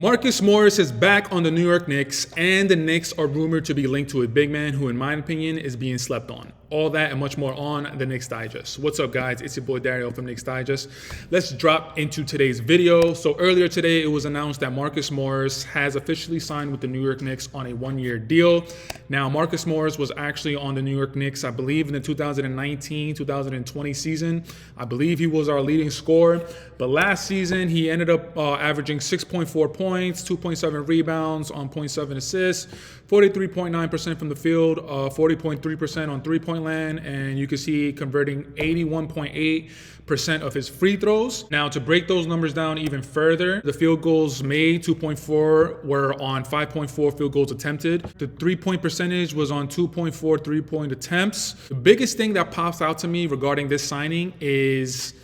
Marcus Morris is back on the New York Knicks, and the Knicks are rumored to be linked to a big man who, in my opinion, is being slept on. All that and much more on the Knicks Digest. What's up, guys? It's your boy Dariel from Knicks Digest. Let's drop into today's video. So earlier today, it was announced that Marcus Morris has officially signed with the New York Knicks on a one-year deal. Now, Marcus Morris was actually on the New York Knicks, I believe, in the 2019-2020 season. I believe he was our leading scorer. But last season, he ended up averaging 6.4 points, 2.7 rebounds, on 0.7 assists, 43.9% from the field, 40.3% on three-point land, and you can see converting 81.8% of his free throws. Now, to break those numbers down even further, the field goals made, 2.4, were on 5.4 field goals attempted. The three-point percentage was on 2.4 three-point attempts. The biggest thing that pops out to me regarding this signing is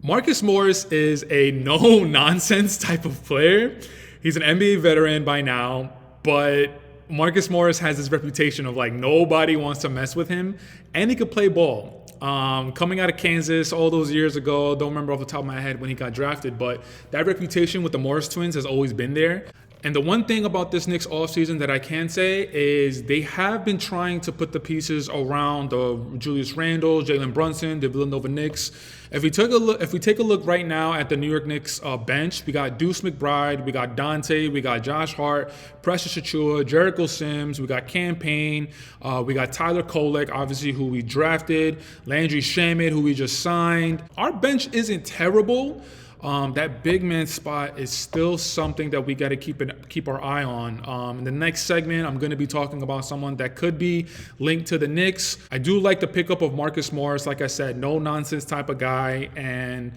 Marcus Morris is a no-nonsense type of player. He's an NBA veteran by now, but Marcus Morris has this reputation of like nobody wants to mess with him, and he could play ball. Coming out of Kansas all those years ago, don't remember off the top of my head when he got drafted, but that reputation with the Morris twins has always been there. And the one thing about this Knicks offseason that I can say is they have been trying to put the pieces around Julius Randle, Jalen Brunson, the Villanova Knicks. If we take a look right now at the New York Knicks bench, we got Deuce McBride, we got Dante, we got Josh Hart, Precious Achiuwa, Jericho Sims, we got Cam Payne, we got Tyler Kolek, obviously who we drafted, Landry Shamet, who we just signed. Our bench isn't terrible. That big man spot is still something that we got to keep our eye on. In the next segment, I'm going to be talking about someone that could be linked to the Knicks. I do like the pickup of Marcus Morris. Like I said, no nonsense type of guy. And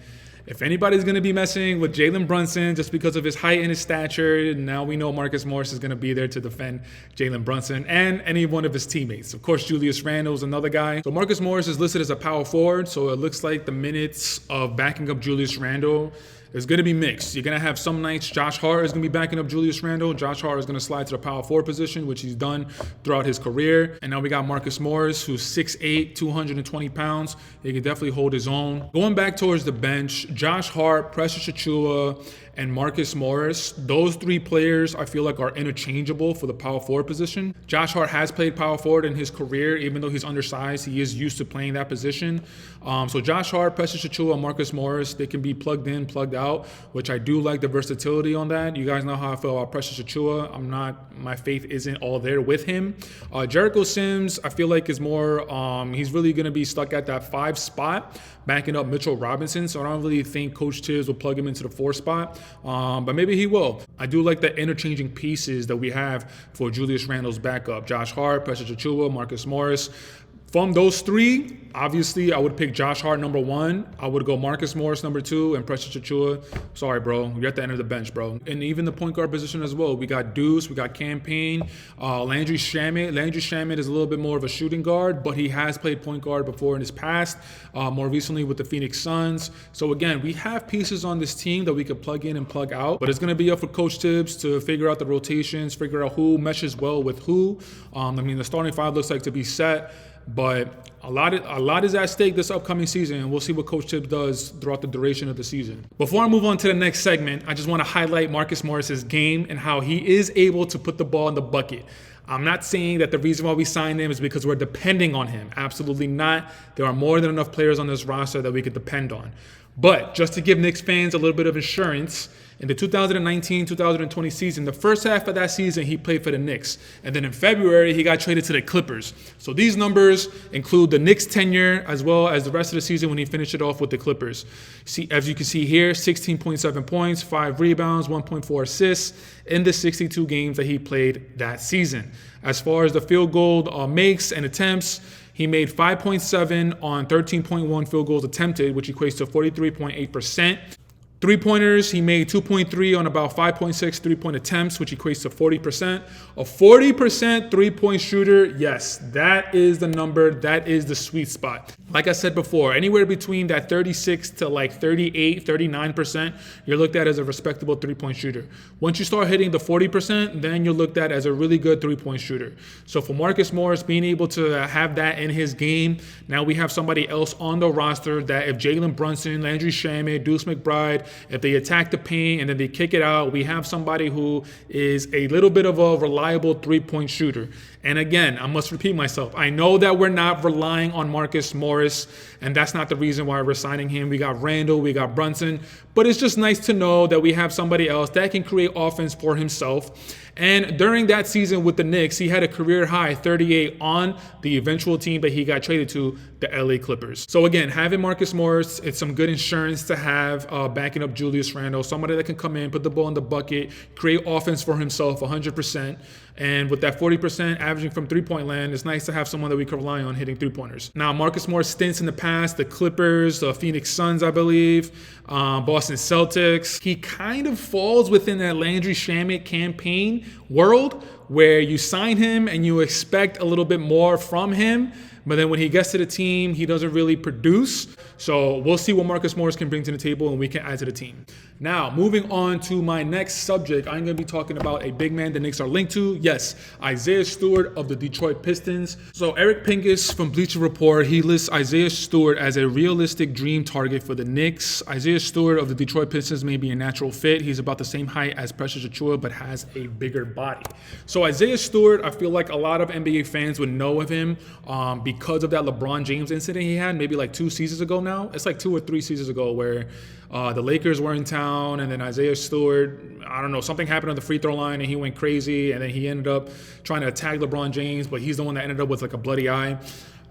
if anybody's going to be messing with Jalen Brunson just because of his height and his stature, now we know Marcus Morris is going to be there to defend Jalen Brunson and any one of his teammates. Of course, Julius Randle is another guy. So Marcus Morris is listed as a power forward, so it looks like the minutes of backing up Julius Randle is going to be mixed. You're going to have some nights Josh Hart is going to be backing up Julius Randle. Josh Hart is going to slide to the power forward position, which he's done throughout his career. And now we got Marcus Morris, who's 6'8", 220 pounds. He can definitely hold his own. Going back towards the bench, Josh Hart, Precious Achiuwa, and Marcus Morris, those three players I feel like are interchangeable for the power forward position. Josh Hart has played power forward in his career. Even though he's undersized, he is used to playing that position. So Josh Hart, Precious Achiuwa, and Marcus Morris, they can be plugged in, plugged out, which I do like the versatility on that. You guys know how I feel about Precious Achiuwa. My faith isn't all there with him. Jericho Sims, I feel like is more, he's really going to be stuck at that 5 spot, backing up Mitchell Robinson. So I don't really think Coach Tibbs will plug him into the 4 spot. But maybe he will. I do like the interchanging pieces that we have for Julius Randle's backup. Josh Hart, Precious Achiuwa, Marcus Morris. From those three, obviously, I would pick Josh Hart number 1. I would go Marcus Morris number 2 and Precious Achiuwa. Sorry, bro. You're at the end of the bench, bro. And even the point guard position as well. We got Deuce, we got Cam Payne, Landry Shamet. Landry Shamet is a little bit more of a shooting guard, but he has played point guard before in his past, more recently with the Phoenix Suns. So again, we have pieces on this team that we could plug in and plug out, but it's going to be up for Coach Tibbs to figure out the rotations, figure out who meshes well with who. The starting 5 looks like to be set. But a lot is at stake this upcoming season, and we'll see what Coach Tibbs does throughout the duration of the season. Before I move on to the next segment, I just want to highlight Marcus Morris's game and how he is able to put the ball in the bucket. I'm not saying that the reason why we signed him is because we're depending on him. Absolutely not. There are more than enough players on this roster that we could depend on. But just to give Knicks fans a little bit of assurance, in the 2019-2020 season, the first half of that season, he played for the Knicks. And then in February, he got traded to the Clippers. So these numbers include the Knicks tenure as well as the rest of the season when he finished it off with the Clippers. See, as you can see here, 16.7 points, 5 rebounds, 1.4 assists in the 62 games that he played that season. As far as the field goal makes and attempts, he made 5.7 on 13.1 field goals attempted, which equates to 43.8%. Three-pointers, he made 2.3 on about 5.6 three-point attempts, which equates to 40%. A 40% three-point shooter, yes, that is the number. That is the sweet spot. Like I said before, anywhere between that 36 to like 38, 39%, you're looked at as a respectable three-point shooter. Once you start hitting the 40%, then you're looked at as a really good three-point shooter. So for Marcus Morris being able to have that in his game, now we have somebody else on the roster that if Jalen Brunson, Landry Shamet, Deuce McBride, if they attack the paint and then they kick it out, we have somebody who is a little bit of a reliable three-point shooter. And again, I must repeat myself. I know that we're not relying on Marcus Morris, and that's not the reason why we're signing him. We got Randall, we got Brunson, but it's just nice to know that we have somebody else that can create offense for himself. And during that season with the Knicks, he had a career high 38 on the eventual team that he got traded to, the LA Clippers. So again, having Marcus Morris, it's some good insurance to have backing up Julius Randle, somebody that can come in, put the ball in the bucket, create offense for himself 100%. And with that 40% averaging from three-point land, it's nice to have someone that we can rely on hitting three-pointers. Now, Marcus Morris stints in the past, the Clippers, the Phoenix Suns, I believe, Boston Celtics. He kind of falls within that Landry Shamet campaign world where you sign him and you expect a little bit more from him, but then when he gets to the team, he doesn't really produce. So we'll see what Marcus Morris can bring to the table and we can add to the team. Now, moving on to my next subject, I'm going to be talking about a big man the Knicks are linked to. Yes, Isaiah Stewart of the Detroit Pistons. So Eric Pincus from Bleacher Report, he lists Isaiah Stewart as a realistic dream target for the Knicks. Isaiah Stewart of the Detroit Pistons may be a natural fit. He's about the same height as Precious Achiuwa, but has a bigger body. So Isaiah Stewart, I feel like a lot of NBA fans would know of him because of that LeBron James incident he had maybe like 2 seasons ago now. It's like 2 or 3 seasons ago where the Lakers were in town and then Isaiah Stewart, I don't know, something happened on the free throw line and he went crazy and then he ended up trying to attack LeBron James, but he's the one that ended up with like a bloody eye.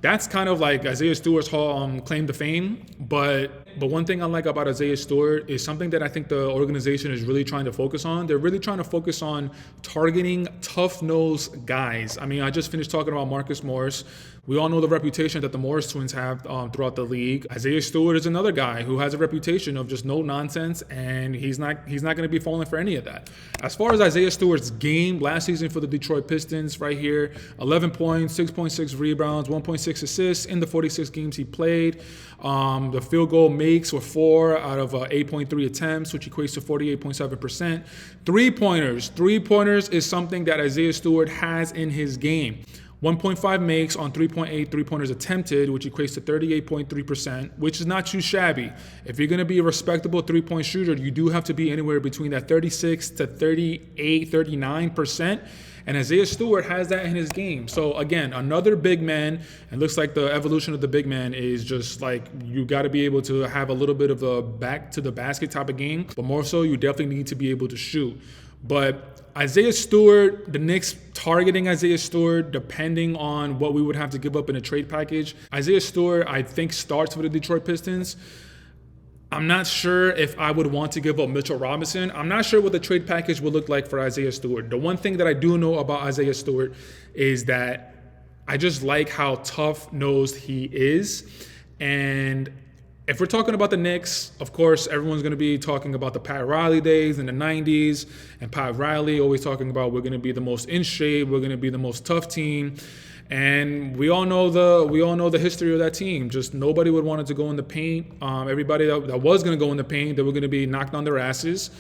That's kind of like Isaiah Stewart's claim to fame. But one thing I like about Isaiah Stewart is something that I think the organization is really trying to focus on. They're really trying to focus on targeting tough-nosed guys. I mean, I just finished talking about Marcus Morris. We all know the reputation that the Morris twins have throughout the league. Isaiah Stewart is another guy who has a reputation of just no nonsense, and he's not going to be falling for any of that. As far as Isaiah Stewart's game last season for the Detroit Pistons, right here, 11 points, 6.6 rebounds, 1.6 assists in the 46 games he played. The field goal makes were 4 out of 8.3 attempts, which equates to 48.7%. Three-pointers is something that Isaiah Stewart has in his game. 1.5 makes on 3.8 three-pointers attempted, which equates to 38.3%, which is not too shabby. If you're going to be a respectable three-point shooter, you do have to be anywhere between that 36 to 38, 39%. And Isaiah Stewart has that in his game. So again, another big man, and looks like the evolution of the big man is just like you got to be able to have a little bit of a back to the basket type of game, but more so you definitely need to be able to shoot. But Isaiah Stewart, the Knicks targeting Isaiah Stewart, depending on what we would have to give up in a trade package. Isaiah Stewart, I think, starts with the Detroit Pistons. I'm not sure if I would want to give up Mitchell Robinson. I'm not sure what the trade package would look like for Isaiah Stewart. The one thing that I do know about Isaiah Stewart is that I just like how tough-nosed he is. And if we're talking about the Knicks, of course, everyone's going to be talking about the Pat Riley days in the 90s. And Pat Riley always talking about we're going to be the most in shape, we're going to be the most tough team. And we all know the history of that team. Just nobody would want it to go in the paint. Everybody that was going to go in the paint, they were going to be knocked on their asses.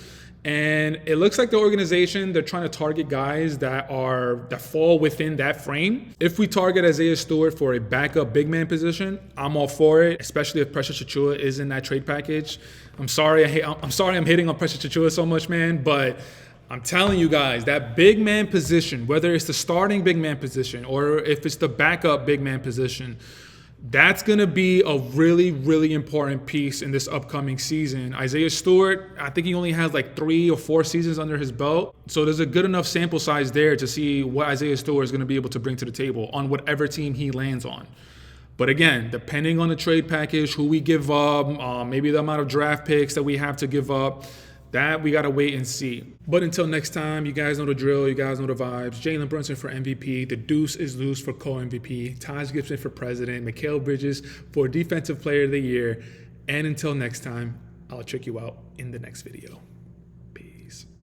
And it looks like the organization, they're trying to target guys that fall within that frame. If we target Isaiah Stewart for a backup big man position, I'm all for it, especially if Precious Achiuwa is in that trade package. I'm sorry I'm hitting on Precious Achiuwa so much, man, but I'm telling you guys, that big man position, whether it's the starting big man position or if it's the backup big man position, that's going to be a really, really important piece in this upcoming season. Isaiah Stewart, I think he only has like 3 or 4 seasons under his belt. So there's a good enough sample size there to see what Isaiah Stewart is going to be able to bring to the table on whatever team he lands on. But again, depending on the trade package, who we give up, maybe the amount of draft picks that we have to give up, that we got to wait and see. But until next time, you guys know the drill. You guys know the vibes. Jalen Brunson for MVP. The Deuce is loose for co-MVP. Taj Gibson for president. Mikal Bridges for Defensive Player of the Year. And until next time, I'll check you out in the next video.